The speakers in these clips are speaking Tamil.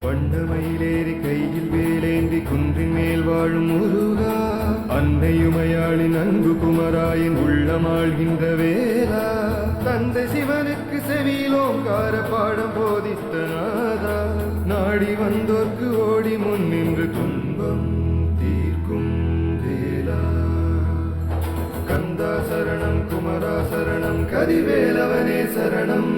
வண்ணமயிலேறி கையில் வேலேந்தி குன்றின் மேல் வாழும் முருகா, அன்னையுமையாளின் அன்பு குமராயின் உள்ளமாழ்கின்ற வேலா, தந்தை சிவனுக்கு செவியிலோங்கார பாடம் போதித்த நாதா, நாடி வந்தோர்க்கு ஓடி முன் நின்று துன்பம் தீர்க்கும் வேலா, கந்தா சரணம் குமரா சரணம் கதிவேலவனே சரணம்.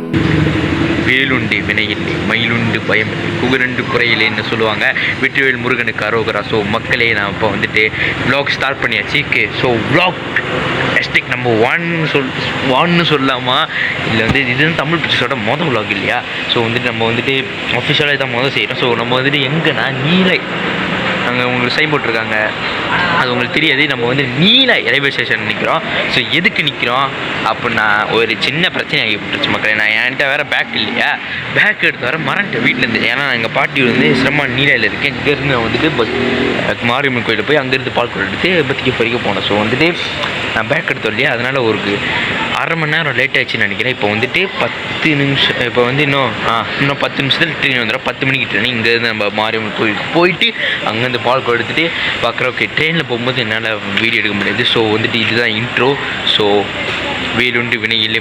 வேலுண்டு வினையில்லை மயிலுண்டு பயமில்லை குகரண்டு குறையில்லைன்னு சொல்லுவாங்க. வெற்றிவேல் முருகனுக்கு அரோகரா. ஸோ மக்களே, நான் இப்போ வந்துட்டு விளாக் ஸ்டார்ட் பண்ணியாச்சு. ஸோ விளாக் ஹேஷ்டேக் நம்ம ஒன்னு சொல்லலாமா, இல்லை வந்து இதுதான் தமிழ் பிக்சர்ஸோட மொதல் விளாக் இல்லையா? ஸோ வந்துட்டு நம்ம வந்துட்டு அஃபிஷியலாக தான் மொதல் செய்கிறோம். ஸோ நம்ம வந்துட்டு எங்கன்னா நீலை அங்கே உங்களுக்கு சைன் போட்டிருக்காங்க, அது உங்களுக்கு தெரியாது. நம்ம வந்து நீலை ரயில்வே ஸ்டேஷன் நிற்கிறோம். ஸோ எதுக்கு நிற்கிறோம் அப்படின்னா, ஒரு சின்ன பிரச்சனை ஆகிவிட்டுருச்சு மக்களே. நான் என்கிட்ட வேறு பேக் இல்லையா, பேக் எடுத்து வர மறந்துட்டேன் வீட்டிலேருந்து. ஏன்னா எங்கள் பாட்டி வந்து சிரம நீலையில் இருக்கேன். இங்கேருந்து நான் வந்துட்டு மாரியம்மன் கோயிலில் போய் அங்கேருந்து பால் கோயில் எடுத்து பத்திரிக்கை பறிக்க போனேன். ஸோ வந்துட்டு நான் பேக் எடுத்து வரலையா, அதனால் ஒரு அரை மணி நேரம் லேட் ஆகிடுச்சுன்னு நினைக்கிறேன். இப்போ வந்துட்டு 10 நிமிஷம், இப்போ வந்து இன்னும் 10 நிமிஷத்தில் ட்ரெயின் வந்துடும். 10 மணிக்கு ட்ரெயின். இங்கேருந்து நம்ம மாரியம்மன் கோயிலுக்கு போயிட்டு அங்கேருந்து பால் கோயில் எடுத்துகிட்டு பார்க்குறோம். ஓகே, ட்ரெயினில் போகும்போது என்னால் வீடியோ எடுக்க முடியாது. ஸோ வந்துட்டு இதுதான் இன்ட்ரோ. ஸோ வேலுண்டு வினையில்லை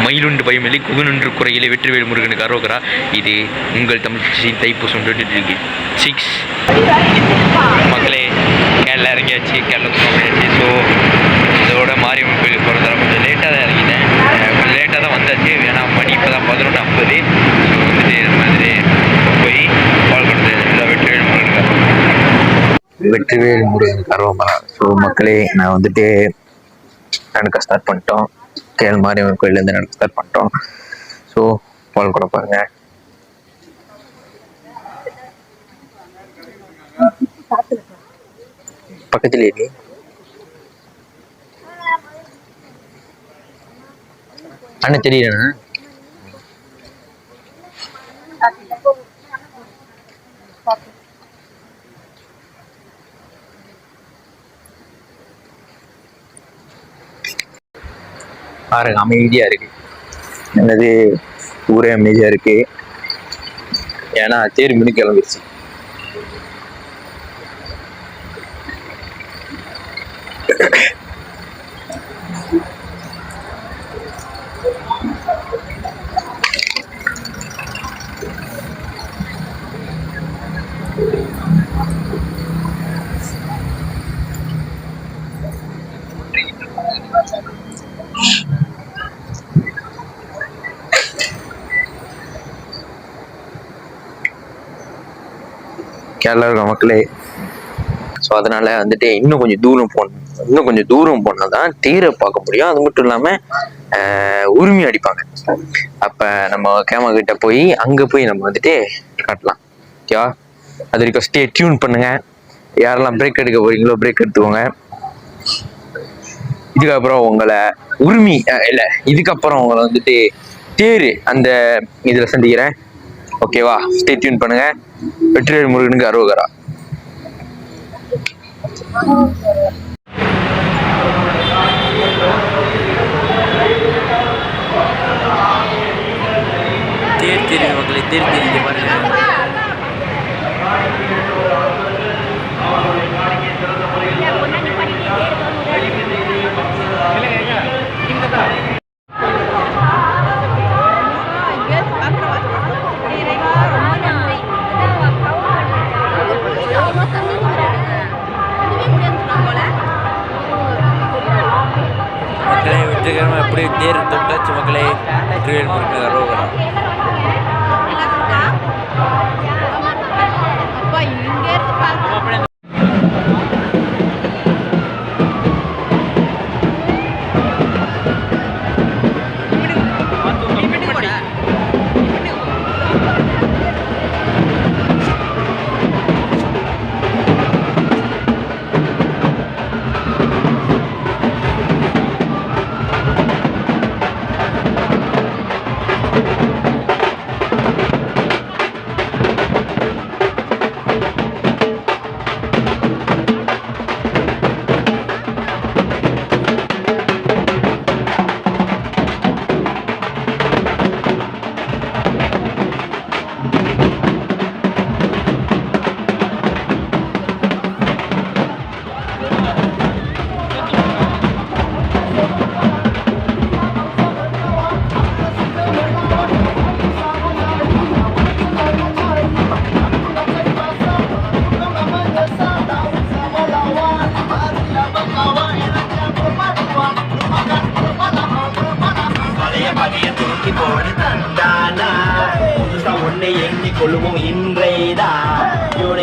மயிலுண்டு பயமில்லை குகனுன்று குறையில்லை வெற்றிவேல் முருகனுக்கு அரோகரா. இது உங்கள் தமிழ் தைப்பூசம் 2026 மக்களே. கேரளா இறங்கியாச்சு, கேரளா பண்ணியாச்சு. ஸோ இதோட மாரியம்மன் கோயிலுக்கு போகிறதால கொஞ்சம் லேட்டாக தான் இறங்கினேன், கொஞ்சம் லேட்டாக தான் வந்தாச்சு. ஏன்னா மணி இப்போ தான் 11:50. ஸோ வந்துட்டு இது மாதிரி போய் பால் கொடுத்து வெற்றிவேல் முருகனுக்கு அரோகரா. ஸோ மக்களே, நான் வந்துட்டு நடக்க ஸ்டார்ட் பண்ணிட்டோம். கேரள மாரியம்மன் கோயிலேருந்து நடக்க ஸ்டார்ட் பண்ணிட்டோம். ஸோ பால் கூட பாருங்க. பக்கத்துலேயே அண்ணன் தெரியலண்ணா. பாருங்க, அமைதியா இருக்கு. என்னது, ஊரே அமைதியா இருக்கு. ஏன்னா தேர் மணி கிளம்பிடுச்சு. கேரளா இருக்க மக்களே. ஸோ அதனால வந்துட்டு இன்னும் கொஞ்சம் தூரம் போனால் தான் தேரை பார்க்க முடியும். அது மட்டும் இல்லாமல் உரிமை அடிப்பாங்க. அப்போ நம்ம கேமரா கிட்ட போய் அங்கே போய் நம்ம வந்துட்டு காட்டலாம். ஓகேவா? அது வரைக்கும் ஸ்டே டியூன் பண்ணுங்க. யாரெல்லாம் பிரேக் எடுக்க போறீங்களோ பிரேக் எடுத்துக்கோங்க. இதுக்கப்புறம் உங்களை இதுக்கப்புறம் உங்களை வந்துட்டு தேர் அந்த இதில் சந்திக்கிறேன். ஓகேவா? ஸ்டே டியூன் பண்ணுங்க. வெற்றிவேல் முருகனுக்கு அரோகரா. தேர் தெரியுது மக்களே, தேர் தெரியுது பாருங்க. வெற்றிகரமாக எப்படி தேர் தொட்டாச்சு மக்களே. வெற்றிவேல் முருகனுக்கு அரோகரா.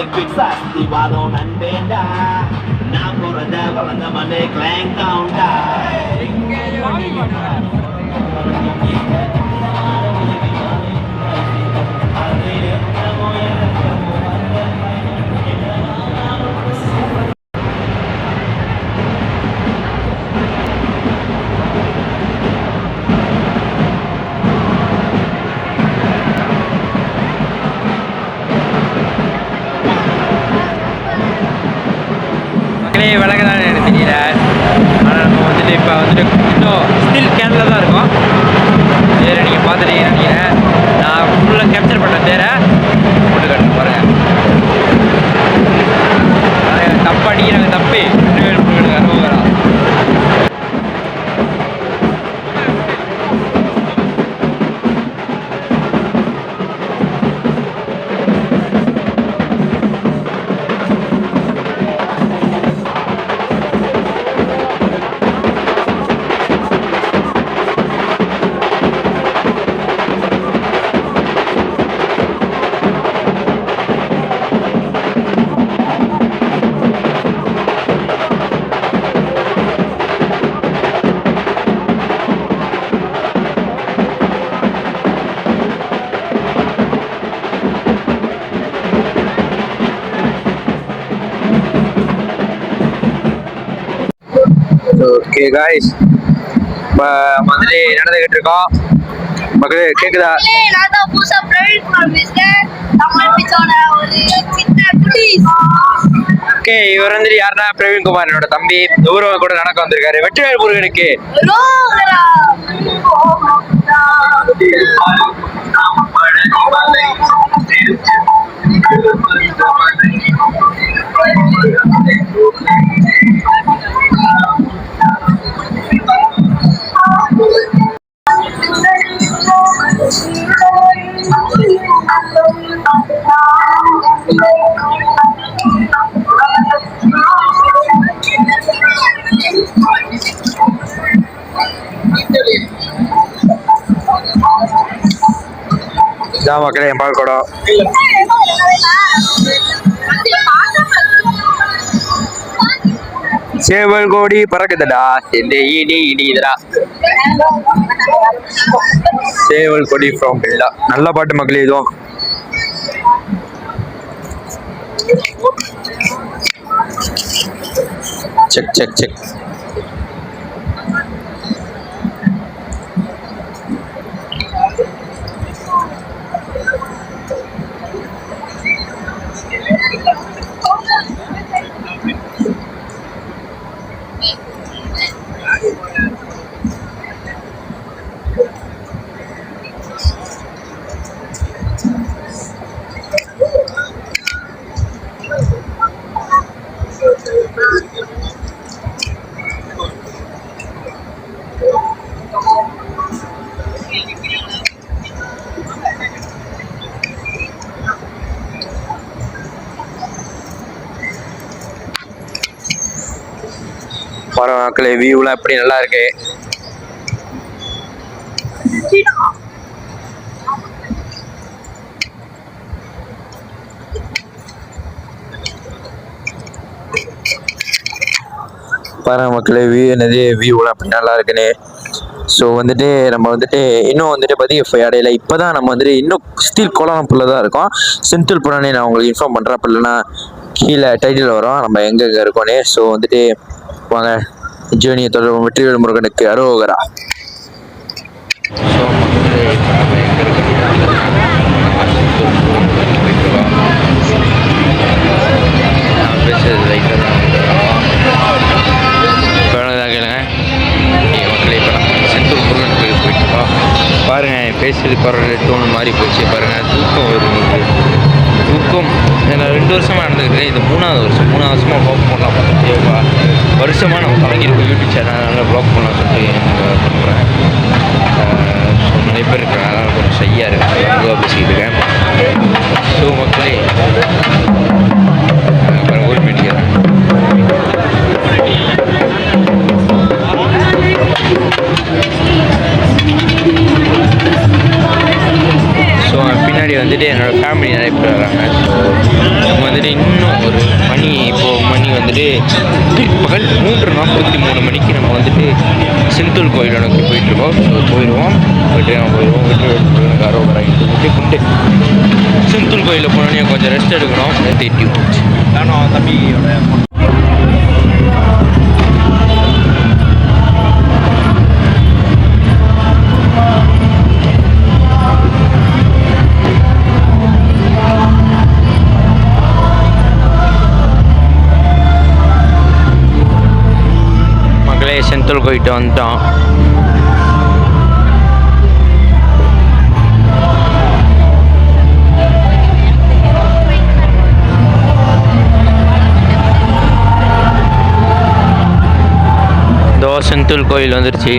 அஸ்திவாதம் நண்பேண்டா நான் பிறந்த வளர்ந்த மண்டே கிளாங் கவுண்டா விலக தான் எனக்கு தெரியல. ஆனால் நம்ம வந்துட்டு இப்போ வந்துட்டு இன்னும் ஸ்டில் கேனில் தான் இருக்கோம். பேரை நீங்கள் பார்த்துட்டீங்கன்னு நினைக்கிறேன். நான் ஃபுல்லாக கேப்சர் பண்ண பேரை போட்டு காட்டுறேன் பாருங்கள். தப்பு அடிக்கிறாங்க தப்பு அனுபவம். ஓகே காய்ஸ், இப்போ வந்துட்டு நடந்துக்கிட்டு இருக்கோம். மக்களே கேட்குதா? நான் தான் புதுசா பிரவீன் குமார் பேசுறேன். தமிழ் பிச்சோட ஒரு சின்ன குட்டீஸ். ஓகே, இவர் வந்துட்டு யாருன்னா பிரவீன் குமார், என்னோட தம்பி. ஊரக கூட நடக்க வந்திருக்காரு. வெற்றிவேல் முருகனுக்கு ரோகரா. இதான் மக்களே என் பால் குடம். சேவல் கோடி பறக்குதுடா, இந்த இடி இடிதடா. சேவல் கொடி ஃப்ரம் பில்லா. நல்ல பாட்டு மக்களே இதுவும். Check check check. மக்களே வியூலாம் எப்படி நல்லா இருக்கு. பாருங்க மக்களே, வியூ என்னது, வியூலாம் அப்படி நல்லா இருக்குன்னு. ஸோ வந்துட்டு நம்ம வந்துட்டு இன்னும் வந்துட்டு பதிகஃபை அடையில. இப்போ தான் நம்ம வந்துட்டு இன்னும் ஸ்டில் கோலாலம்பூரில் தான் இருக்கோம். சென்ட்ரல் புனானே நான் உங்களுக்கு இன்ஃபார்ம் பண்ணுறேன். அப்போ இல்லைன்னா கீழே டைட்டில் வரும் நம்ம எங்கெங்கே இருக்கோன்னே. ஸோ வந்துட்டு வாங்க ஜேர்னியை தொடரும். வெற்றிவேல் முருகனுக்கு அரோகரா. பாருங்க பேசுறது குரல் டோன் மாதிரி போச்சு. பாருங்க தூக்கம் வரும். தூக்கம் நான் 2 வருஷமாக நடந்துக்கிட்டேன். இது 3வது வருஷமாக வ்ளாக் பண்ணலாம் பார்த்தா வருஷமாக நம்ம தொடங்கியிருக்கோம் யூடியூப் சேனலில் வ்ளாக் பண்ணலாம் சொல்லிட்டு பண்ணுறேன். ஸோ நிறைய பேர் இருக்கிறேன், அதனால் கொஞ்சம் ஷையாக இருக்கேன், மெதுவாக பேசிக்கிட்டு இருக்கேன். ஸோ மக்களே பாருங்கள் ஒரு மினிக்கிறேன். ஸோ பின்னாடி வந்துட்டு என்னோடய ஃபேமிலி நிறைய பேர் வராங்க. ஸோ நம்ம வந்துட்டு வந்துட்டு பிற்பகல் 3:43 மணிக்கு நம்ம வந்துட்டு செந்தூர் கோயிலை நோக்கி போயிட்டுருக்கோம். ஸோ போயிடுவோம் வெற்றிவேல் முருகனுக்கு அரோகரா என்று கொண்டு செந்தூர் கோயிலில் போனோன்னே கொஞ்சம் ரெஸ்ட் எடுக்கணும். தேட்டி நானும் தம்பியோட செந்தூர் போயிட்டு வந்துட்டோம். செந்தூர் கோயில் வந்துருச்சு.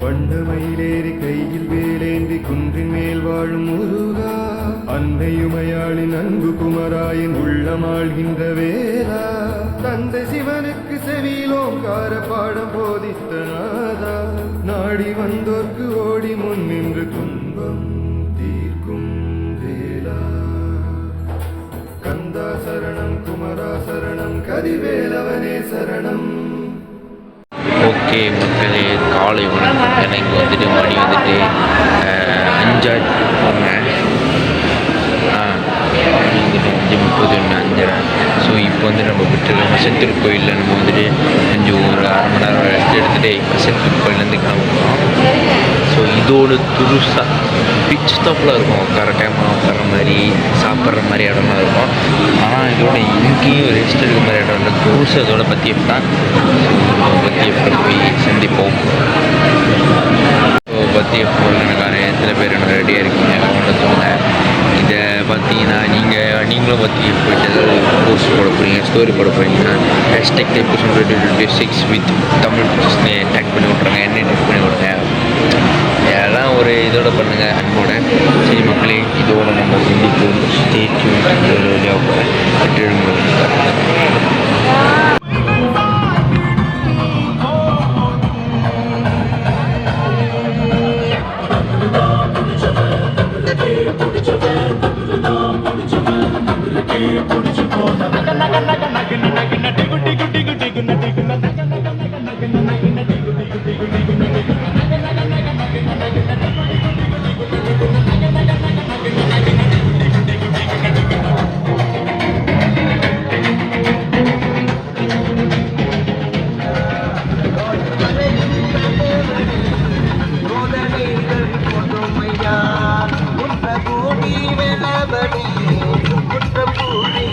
வண்ணமயிலேறி கையில் வேலேந்தி குன்றின் மேல் வாழும் முருகா, அன்னையுமையாளின் அன்பு குமராயின் உள்ளமாழ்கின்ற வேலா, தந்தை சிவனுக்கு செவியிலோங்கார பாடம் போதித்த நாதா, நாடி வந்தோர்க்கு ஓடி முன் நின்று துன்பம் தீர்க்கும் வேலா, கந்தா சரணம் குமரா சரணம் கதிவேலவனே சரணம். ஓகே மக்களே, காலை வணக்கம். எனக்கு வந்துட்டு மணி வந்துட்டு 5:30 ஸோ இப்போ வந்து நம்ம விட்டுருக்கோம் செந்தூர் கோயிலில். நம்ம வந்துட்டு கொஞ்சம் ஒரு அரை மணி நேரம் ரெஸ்ட் எடுத்துகிட்டு இப்போ செந்தூர் கோயிலேருந்து கிளம்புறோம். ஸோ இதோட துருசாக பீச் ஸ்டாப்பில் இருக்கும், உட்கார டைமாக உட்கார மாதிரி சாப்பிட்ற மாதிரி இடம்லாம் இருக்கும். ஆனால் இதோட இங்கேயும் ரெஸ்ட் எடுக்கிற மாதிரி இடம் இல்லை. துருசு அதோட பற்றியப் தான். பற்றியப்பை போய் சந்திப்போம். ஸோ பற்றியப் போகிறதுக்கான எத்தனை பேர் எனக்கு ரெடியாக இருக்கீங்க அவங்கள்ட்ட சொல்லுங்கள். இதை பார்த்தீங்கன்னா நீங்களும் பற்றி போயிட்டு ஏதாவது போஸ்ட் போட போகிறீங்க, ஸ்டோரி போட போகிறீங்கன்னா #2026 வித் தமிழ் டேக் பண்ணி விட்றாங்க, என்ன டேக் பண்ணி விட்றாங்க. இதெல்லாம் ஒரு இதோட பண்ணுங்கள் அன்போட. சரி மக்களே, இதோட நம்ம சந்திப்போம். Stay tune. வழியாக போகிறேன். குற்றபூடி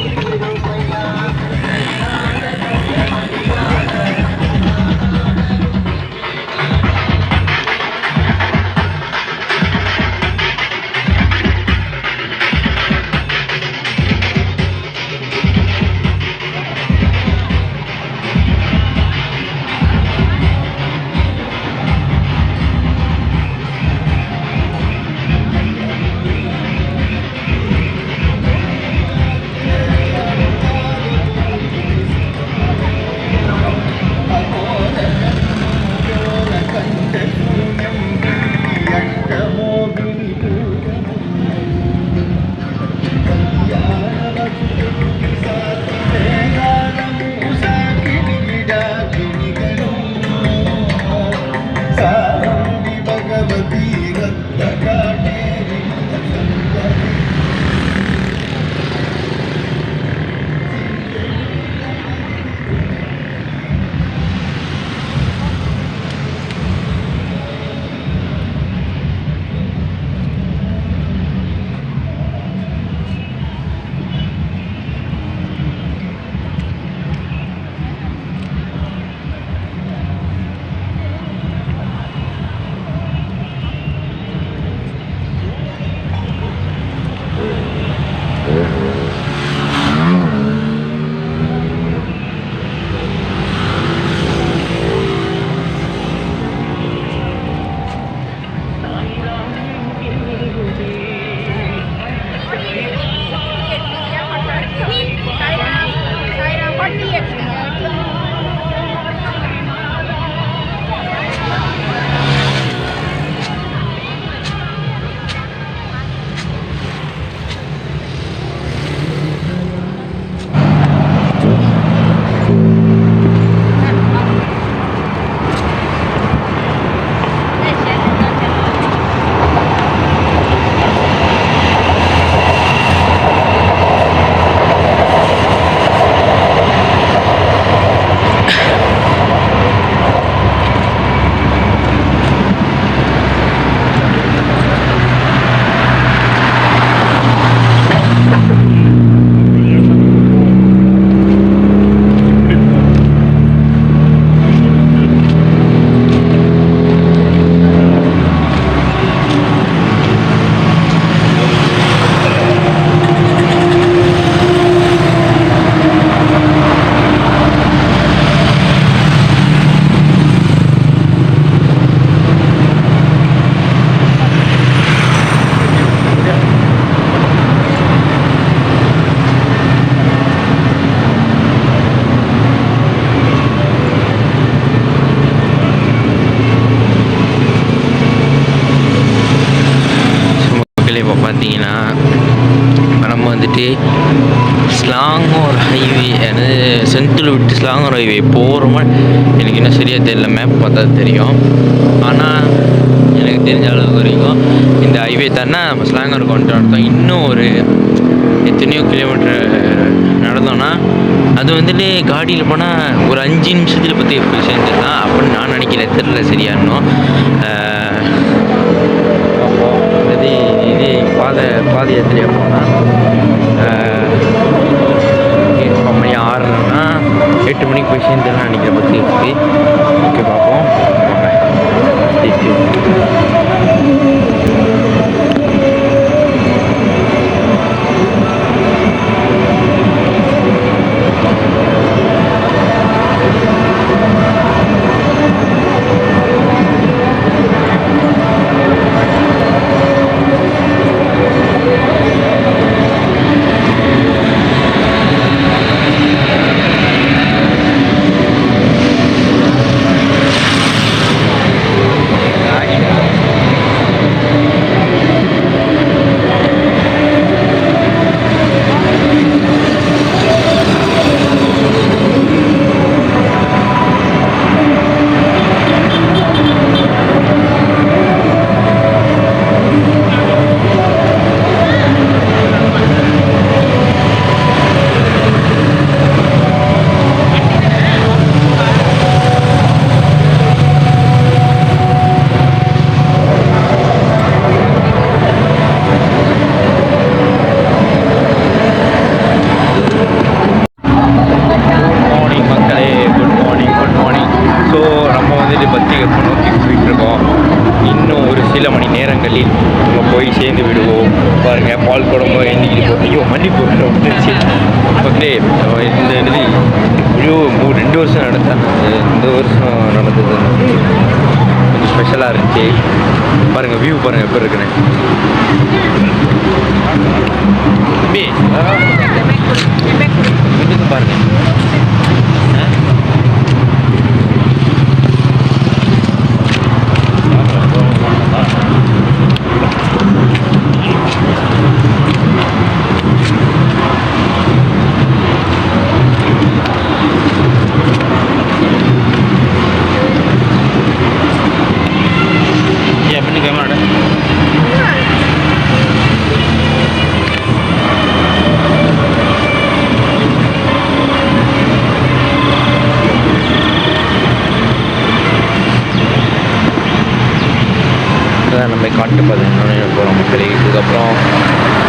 மக்களே இப்போ பார்த்தீங்கன்னா நம்ம வந்துட்டு ஸ்லாங்கூர் ஹைவே அதாவது சென்ட்ரல் விட்டு ஸ்லாங்கூர் ஹைவே போகிறோமா எனக்கு இன்னும் சரியாக தெரியல, மேப் பார்த்தா தெரியும். ஆனால் எனக்கு தெரிஞ்ச அளவுக்கு வரைக்கும் இந்த ஹைவே தானே நம்ம ஸ்லாங்கூர் வந்துட்டு அர்த்தம். இன்னும் ஒரு எத்தனையோ கிலோமீட்டர் நடந்தோன்னா அது வந்துட்டு காடியில் போனால் ஒரு 5 நிமிஷத்தில் பற்றி போய் சேர்ந்துடலாம் அப்படின்னு நான் நினைக்கிறேன். தெரியல சரியா இன்னும். இது பாத யாத்திரையாக போனால் மணி 6:30னா 8 மணிக்கு போய் சேர்ந்துடலாம் நினைக்கிறேன் பற்றி இருக்குது. ஓகே பார்ப்போம் ஸ்பெஷலாக இருந்துச்சு. பாருங்கள் வியூ பாருங்கள் எப்படி இருக்குன்னு. பாருங்கள் நம்ம காட்டு பதினொன்று போகிறோம் மக்களே. இதுக்கப்புறம்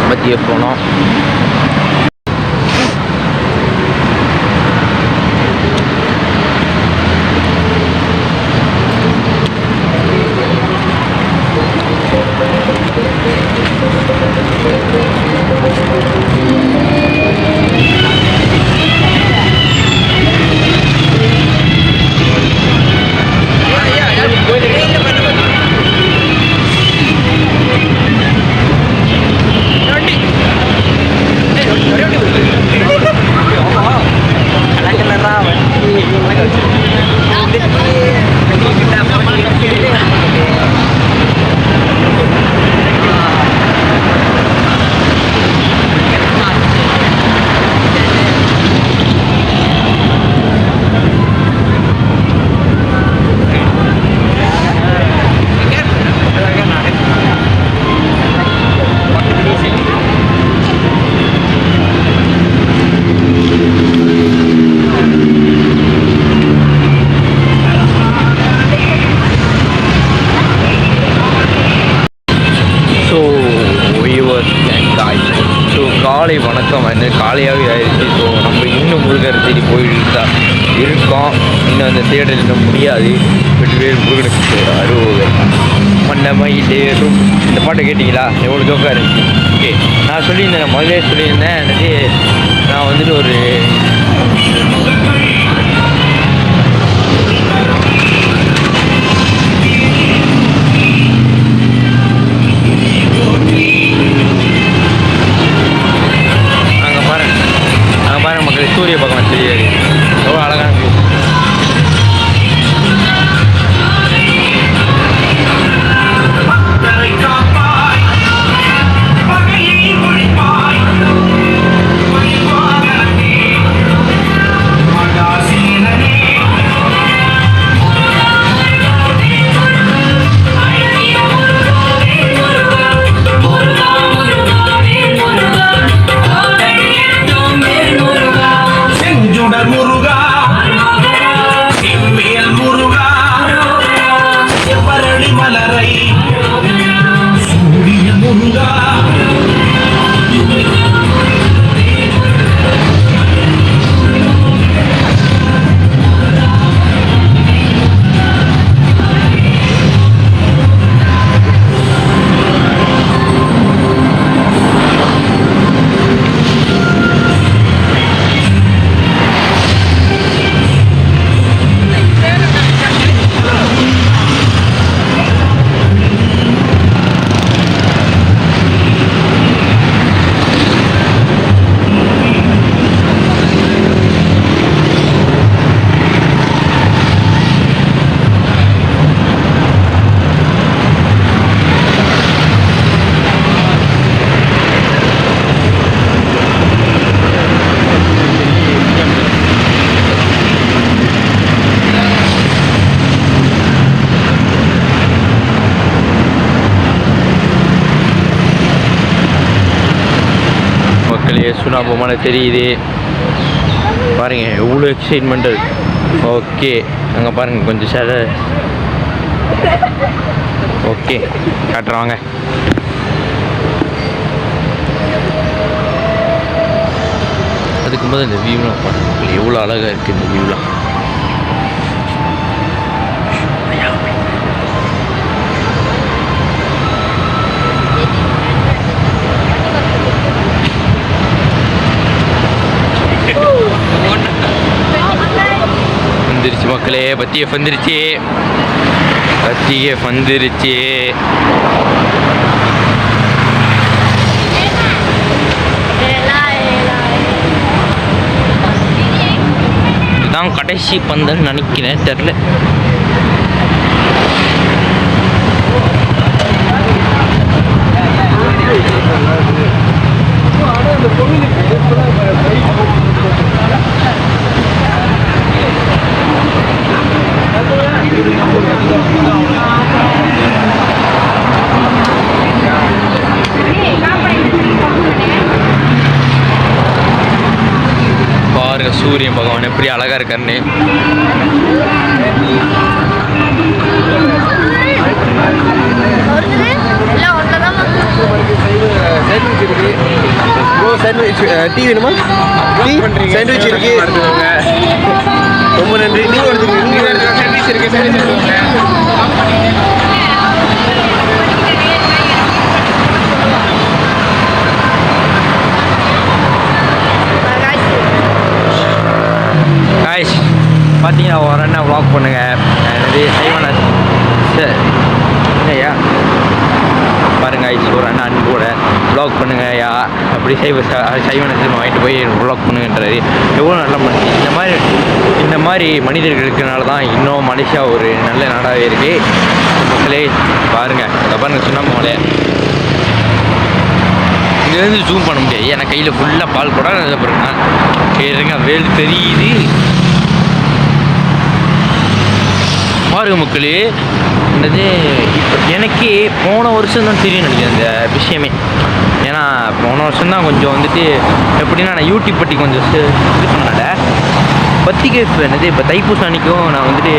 மத்திய போனோம். காலை வணக்கம் வந்து காலையாகவே ஆயிடுச்சு. ஸோ நம்ம இன்னும் முருகர் தேடி போயிட்டு இருக்கோம். இன்னும் அந்த தேடல் இன்னும் முடியாது. வெற்றிவேல் முருகனுக்கு அருள் மன்னமயிலேறும் இந்த பாட்டை கேட்டிங்களா? எவ்வளோ ஜோக்காக இருந்துச்சு. ஓகே, நான் சொல்லியிருந்தேன், நான் முதலே சொல்லியிருந்தேன். எனக்கு நான் வந்துட்டு ஒரு சூரிய பகவான் தெரியாது. எவ்வளோ அழகான மக்களே, சுனாமி மலை தெரியுது பாருங்க, எவ்வளோ எக்ஸைட்மெண்டல். ஓகே, அங்கே பாருங்க கொஞ்சம் சேர. ஓகே, காட்டுறாங்க. அதுக்கு முதல்ல இந்த வியூலாம் பாருங்க, எவ்வளோ அழகாக இருக்குது இந்த வியூலாம். வந்துருச்சு மக்களே, பத்தியை வந்துருச்சு, பத்தியை வந்துருச்சு. இதுதான் கடைசி பந்தல் நினைக்கிறேன், தெரில. பாருங்க சூரியன் பகவான் எப்படி அழகா இருக்காருன்னு. டீ வேணுமா? டீ சாண்ட்விச் இருக்கு, ரொம்ப நன்றி. நீங்கள் எடுத்துக்கோங்க, சாண்ட்விச் இருக்கு, சாண்ட்விச் எடுத்துக்கோங்க. பார்த்தீங்கன்னா ஒரு அண்ணா வ்ளாக் பண்ணுங்க, என்னது சைவன ஐயா பாருங்க, ஒரு அண்ணா அன்போட வ்ளாக் பண்ணுங்க ஐயா, அப்படி சைவனத்தில் வாங்கிட்டு போய் வ்ளாக் பண்ணுங்கன்றாரு. எவ்வளோ நல்ல மனுஷன். இந்த மாதிரி மனிதர்களுக்குனால தான் இன்னும் மலேசியா ஒரு நல்ல நாடாகவே இருக்குது. மக்களே பாருங்கள், அதை பாருங்கள் சுனாமி மலை. இங்கேருந்து ஜூம் பண்ண முடியாது, ஏன்னா கையில் ஃபுல்லாக பால் கூட பாருங்க, கேளுங்க வேல் தெரியுது பாருங்க மக்களே. என்னது இப்போ எனக்கே போன வருஷம் தான் தெரியும் நினைக்கிறேன் இந்த விஷயமே. ஏன்னா போன வருஷம் தான் கொஞ்சம் வந்துட்டு எப்படின்னா நான் யூடியூப் பற்றி கொஞ்சம் இது பண்ணல. பத்திரிக்கை என்னது இப்போ தைப்பூசம் அன்றைக்கும் நான் வந்துட்டு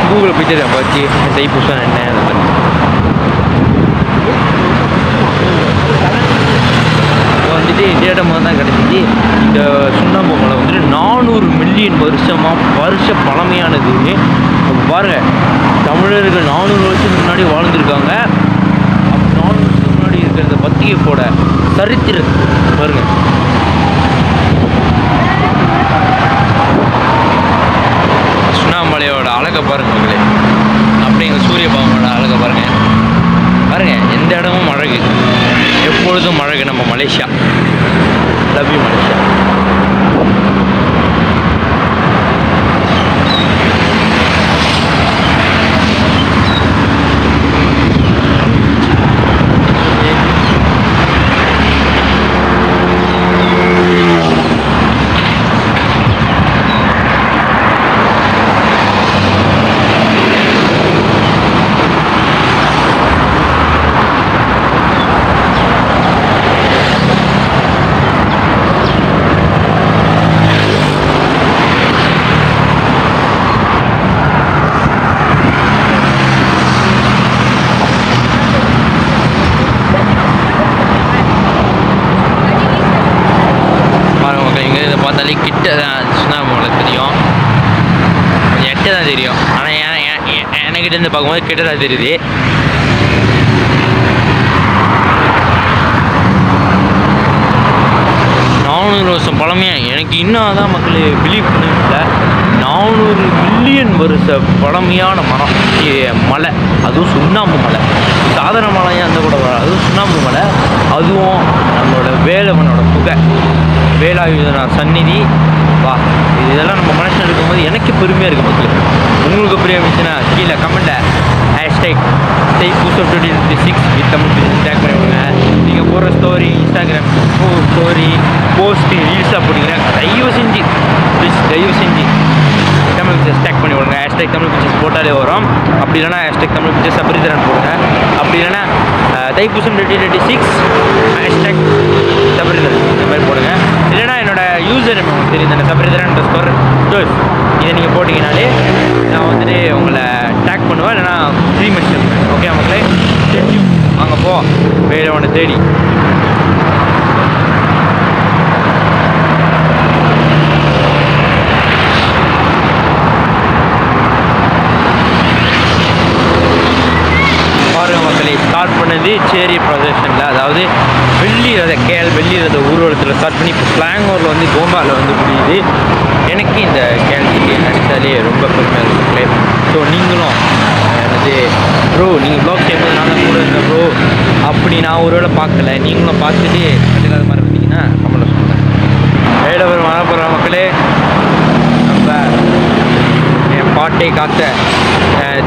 கூகுளில் போய்ட்டு இருக்கேன், பற்றி தைப்பூசம் என்ன அதை பற்றி. வந்துட்டு இந்த இடம் தான் கிடச்சிச்சு. இந்த சுண்ணாம்பு மலை வந்துட்டு 400 மில்லியன் வருஷ பழமையானது. பாருங்கள், தமிழர்கள் 400 வருஷத்துக்கு முன்னாடி வாழ்ந்துருக்காங்க. 400 வருஷத்துக்கு முன்னாடி இருக்கிற பத்திரிகைப்போட சரித்திரம் பாருங்கள். சுண்ணாமலையோட அழகை பாருங்கள் மக்களே, அப்படியே எங்கள் சூரிய பகவானோட அழகை பாருங்கள். பாருங்கள், எந்த இடமும் அழகு, எப்பொழுதும் அழகு நம்ம மலேசியா. Love you Malaysia. பார்த்தாலே கிட்ட தான் சுனாமி மலை தெரியும், கொஞ்சம் எட்ட தான் தெரியும். ஆனால் என்கிட்ட இருந்து பார்க்கும்போது கிட்ட தான் தெரியுது. வருஷம் பழமையாக எனக்கு இன்னும் அதான் மக்கள் பிலீவ் பண்ணல. 400 மில்லியன் வருஷ பழமையான மலை, அதுவும் சுண்ணாம்பு மலை. சாதாரண மலையாக இருந்தால் கூட அதுவும் சுண்ணாம்பு மலை, அதுவும் நம்மளோட வேலவனோட புகை, வேலாயுதனா சந்நிதி. வா, இதெல்லாம் நம்ம மனுஷன் இருக்கும்போது எனக்கு பெருமையாக இருக்குது மக்களுக்கு. உங்களுக்கு பெரிய இருந்துச்சுன்னா கீழே கமெண்ட்டில் #தைப்பூசம் 2026 வித் தமிழ் டேக் பண்ணிவிடுங்க. நீங்கள் போடுற ஸ்டோரி, இன்ஸ்டாகிராம் ஸ்டோரி, போஸ்ட்டு, ரீல்ஸாக போட்டிங்கன்னா தயவு செஞ்சு தமிழ் பிக்சர்ஸ் டேக் பண்ணி விடுங்க. #தமிழ் பிக்சர்ஸ் போட்டாலே வரும். அப்படி இல்லைனா #தமிழ் பிக்சர்ஸ் அபரிதரன் போடுங்க. அப்படி இல்லைனா தைப்பூசம் 2026 #சபரிதரன். அந்த ___. இதை நீங்கள் போட்டிங்கனாலே நான் வந்துட்டு உங்களை டேக் பண்ணுவேன், இல்லைனா ஃப்ரீ மென்ஷன். ஓகே மக்களே, தெரியும் அங்கே போ வேறு ஒன்று தேடி. பாருங்க மக்களே, ஸ்டார்ட் பண்ணது சேரி ப்ரொஜெக்ஷனில், அதாவது வெள்ளி ரத ஊர்வலத்தில் ஸ்டார்ட் பண்ணி இப்போ ஸ்லாங்கூரில் வந்து கோம்பாவில் வந்து முடியுது. எனக்கு இந்த கேள்விக்கு நடித்தாலே ரொம்ப பெருமையாக இருக்குங்களே. ஸோ நீங்களும் எனது ப்ரோ, நீங்கள் ப்ளாக் செய்யும்போது நான் கூட இருந்தேன் ப்ரோ, அப்படி நான் ஒரு வேளை பார்க்கல, நீங்களும் பார்த்துட்டு இல்லாத மாதிரி இருந்தீங்கன்னா நம்மளை சொல்லுங்கள். வேடவர் வர போகிற மக்களே, நம்ம என் பாட்டை காத்த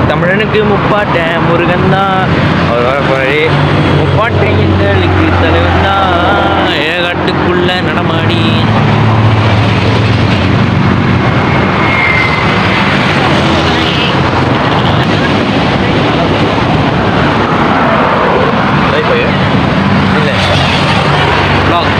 தமிழனுக்கு முப்பாட்டேன் முருகன் தான் அவர் வர போகிறாரு. முப்பாட்டை எங்களுக்கு தலைவன் தான் ஏகாட்டுக்குள்ள நடமாடி. இல்லை ப்ளாக்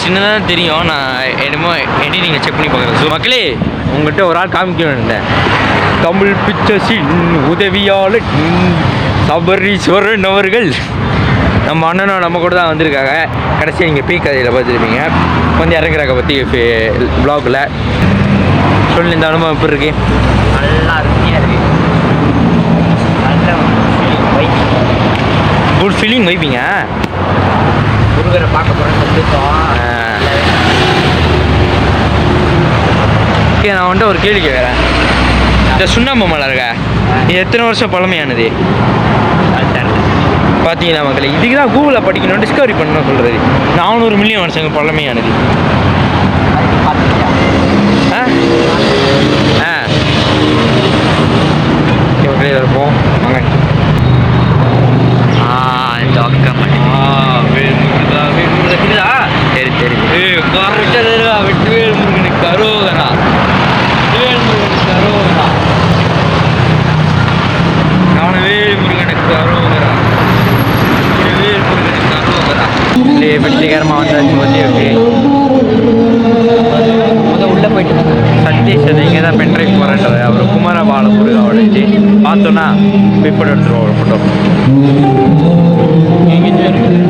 சின்னதாக தெரியும். நான் என்னமோ எடிட்டிங்கை செக் பண்ணி பார்க்குறேன். ஸோ மக்களே, உங்கள்கிட்ட ஒரு ஆள் காமிக்கணும்னு, தமிழ் பிக்சர்ஸின் உதவியாளர் சபரீஸ்வரன் அவர்கள் நம்ம அண்ணனும் நம்ம கூட தான் வந்திருக்காங்க. கடைசியாக நீங்கள் பீக் கதையில் பார்த்துருப்பீங்க. கொஞ்சம் இறங்குறாங்க பற்றி ப்ளாகில் சொல்லி இந்த அனுபவம் எப்படி இருக்கு? நல்லா அருமையாக இருக்குது. நல்ல குட் ஃபீலிங் வைப்பீங்க. முருகரை பார்க்க போகிறேன்னு சொல்லிட்டோம். ஓகே, நான் வந்துட்டு ஒரு கேள்வி கேட்குறேன். இந்த சுண்ணாம்பு மலை இருக்க, இது எத்தனை வருஷம் பழமையானது பார்த்தீங்கன்னா மக்களே? இதுக்கு தான் கூகுளில் படிக்கணும், டிஸ்கவரி பண்ணணும் சொல்கிறது. 400 மில்லியன் வருஷங்கள் பழமையானது. ஆ ஆ எப்படி இருப்போம் வாங்க. இந்த அக்கா சரி சரி, வெட்டுவேல் முருகனுக்கு அரோகரா, வேல் முருகனுக்கு அரோகரா, ஞானவேல் முருகனுக்கு அரோகரா, வேல் முருகனுக்கு அரோகரா. இல்லையே, வெற்றிகரமாக வந்தாச்சு. ஓகே, உள்ளே போயிட்டு சதீஷ் அது இங்கே தான் பென்ட்ரைவ் போகிறேன்றது அவர் குமாரபால முருகாவோட இது பார்த்தோன்னா போய் ஃபோட்டோ எடுத்துருவோம். ஒரு ஃபோட்டோ எங்கே இருக்குது?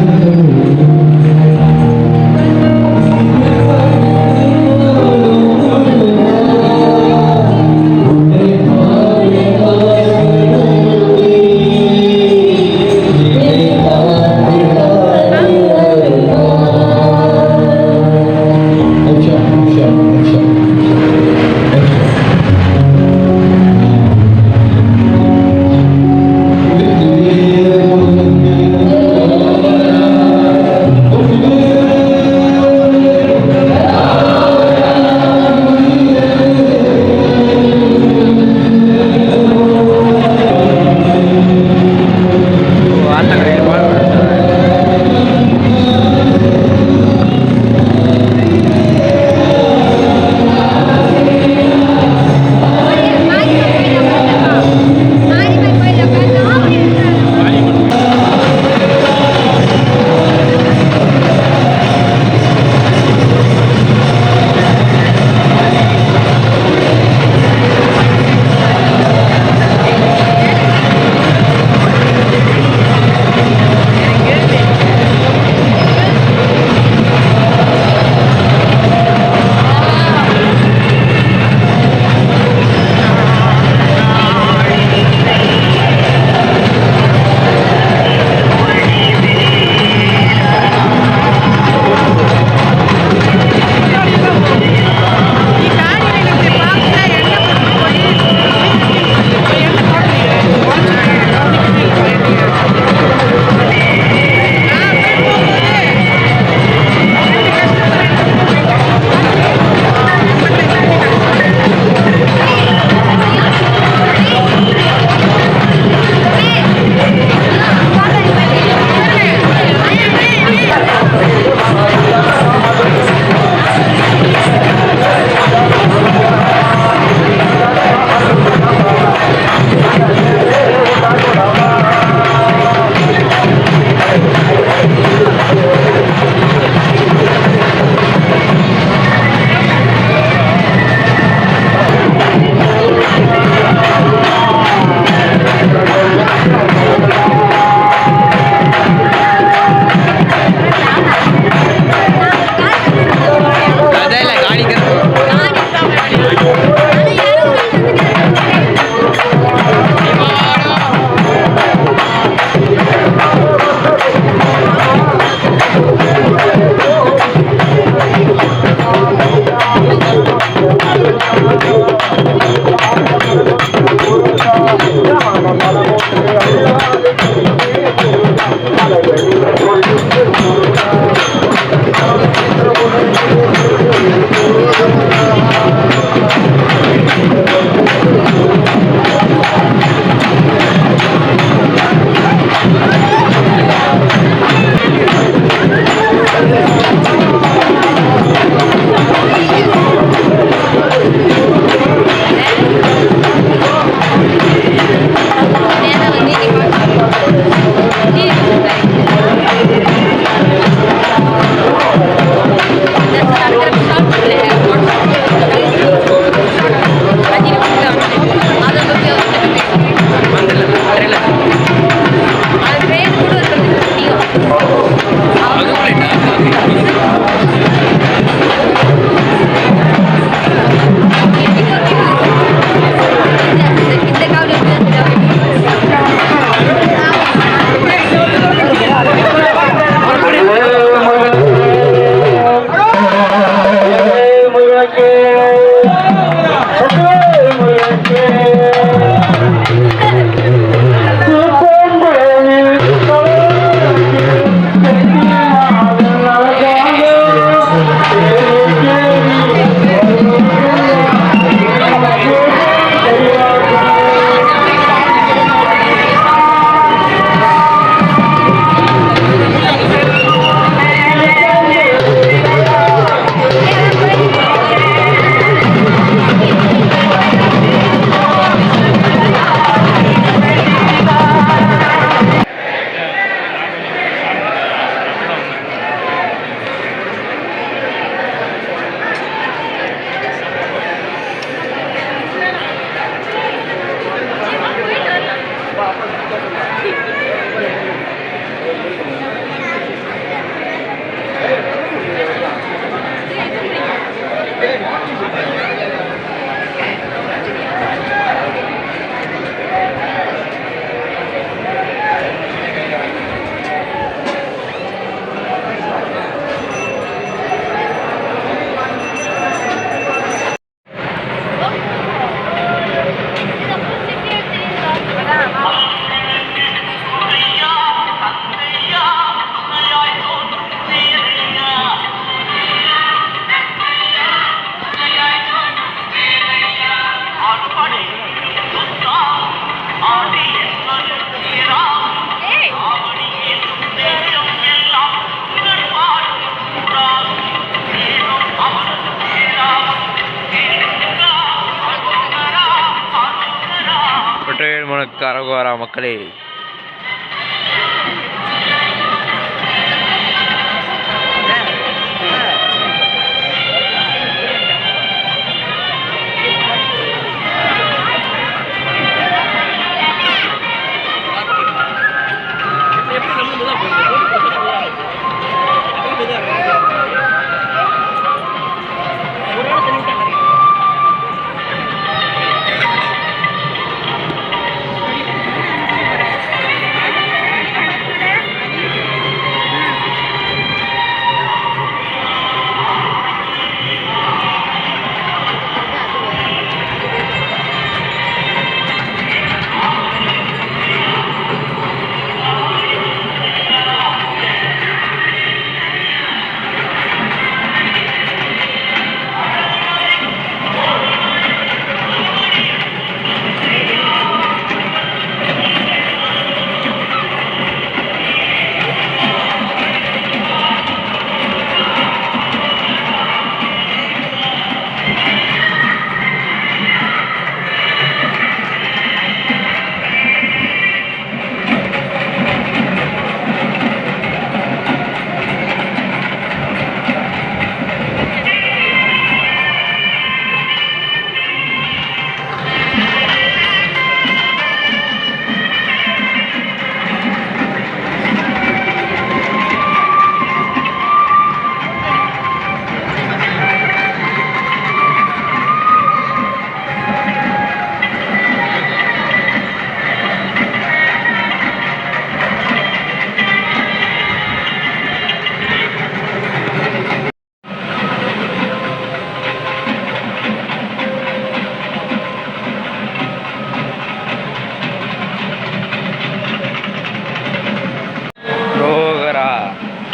முருகனுக்கு அரோகரா மக்களே.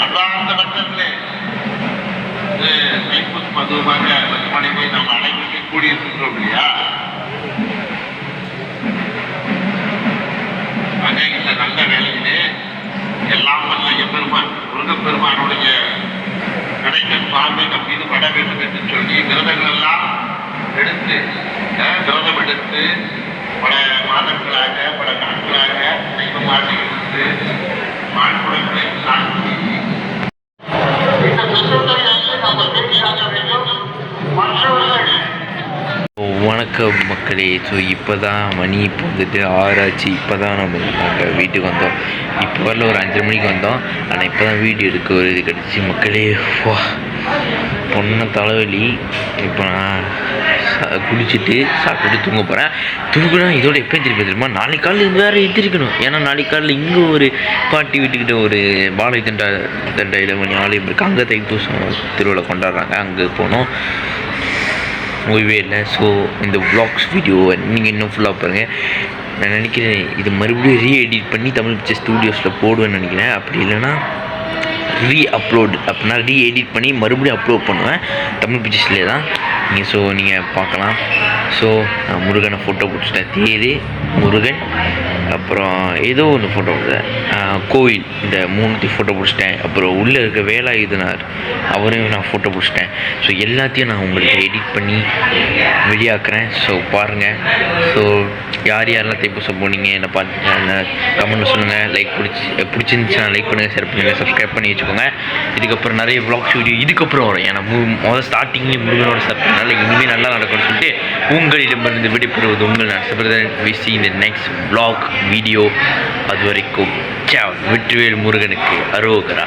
அன்பார்ந்த பக்தர்களே, தைப்பூசம் அதுவுமாக மதுமலையை நாம் அனைவருமே கூடியிருக்கின்றோம் இல்லையா? அதே இந்த நல்ல வேலையிலே எல்லாம் வல்ல எம்பெருமான் முருகப்பெருமானுடைய கிடைக்கும் பார்வை நம் மீது பட வேண்டும் என்று சொல்லி விரதங்கள் எல்லாம் எடுத்து விரதம் எடுத்து பல மாதங்களாக பல நாட்களாக தெய்வமாக இருந்து மாண்புடங்களை சாட்சி இந்த சுற்றுச்சூழலை நம்ம பேசியாக வேண்டும். மற்றவர்கள் வணக்கம் மக்களே. ஸோ இப்போ தான் மணி இப்போ வந்துட்டு 6 ஆச்சு. இப்போ தான் நம்ம நாங்கள் வீட்டுக்கு வந்தோம். இப்போ வரல ஒரு 5 மணிக்கு வந்தோம். ஆனால் இப்போ தான் வீடியோ எடுக்க ஒரு இது கிடச்சி மக்களே. பொண்ணு தலைவலி. இப்போ நான் குளிச்சுட்டு சாப்பிட்டுட்டு தூங்க போகிறேன். தூங்குனா இதோட எப்போ திருப்பி தெரியுமா, நாளைக்கு காலையில் வேறு எந்திரிக்கணும். ஏன்னா நாளைக்கு காலையில் இங்கே ஒரு பாட்டி வீட்டுக்கிட்ட ஒரு பாலை தண்டை இளமணி ஆலயம் இருக்குது. அங்கே தைப்பூசம் திருவிழா கொண்டாடுறாங்க. அங்கே போனோம். ஓய்வே இல்லை. ஸோ இந்த வ்ளாக்ஸ் வீடியோவை நீங்கள் இன்னும் ஃபுல்லாக பாருங்கள். நான் நினைக்கிறேன் இது மறுபடியும் ரீஎடிட் பண்ணி தமிழ் பிக்சர் ஸ்டூடியோஸில் போடுவேன்னு நினைக்கிறேன். அப்படி இல்லைன்னா அப்லோட் அப்படின்னா ரீஎடிட் பண்ணி மறுபடியும் அப்லோட் பண்ணுவேன் தமிழ் பிக்சர்ஸ்லேயே தான். நீங்கள் பார்க்கலாம். ஸோ நான் முருகனை ஃபோட்டோ பிடிச்சிட்டேன். தேர், முருகன், அப்புறம் ஏதோ ஒன்று ஃபோட்டோ பிடிச்சேன். கோவில், இந்த 3 ஃபோட்டோ பிடிச்சிட்டேன். அப்புறம் உள்ளே இருக்க வேலாயுதனார் அவரையும் நான் ஃபோட்டோ பிடிச்சிட்டேன். ஸோ எல்லாத்தையும் நான் உங்களுக்கு எடிட் பண்ணி வெளியாக்குறேன். ஸோ பாருங்கள். ஸோ யாரெல்லாம் தைப்பூசம் போனீங்க என்ன பார்த்து கமெண்ட்டில் சொல்லுங்கள். பிடிச்சிருந்துச்சுன்னா லைக் பண்ணுங்கள், ஷேர் பண்ணுங்கள், சப்ஸ்கிரைப் பண்ணி வச்சுக்கோங்க. இதுக்கப்புறம் நிறைய வ்ளாக்ஸ் வீடியோ இதுக்கப்புறம் வரும். ஏன்னா முதல் ஸ்டார்டிங்லேயே முருகனோட ஸ்டார்ட் பண்ணால இனிமேல் நல்லா நடக்கும்னு சொல்லிட்டு உங்களிடமிருந்து விடைபெறுவது உங்கள் நஷ்டப்படுதல். We see in the next vlog video. அது வரைக்கும் வெற்றிவேல் முருகனுக்கு அரோகரா.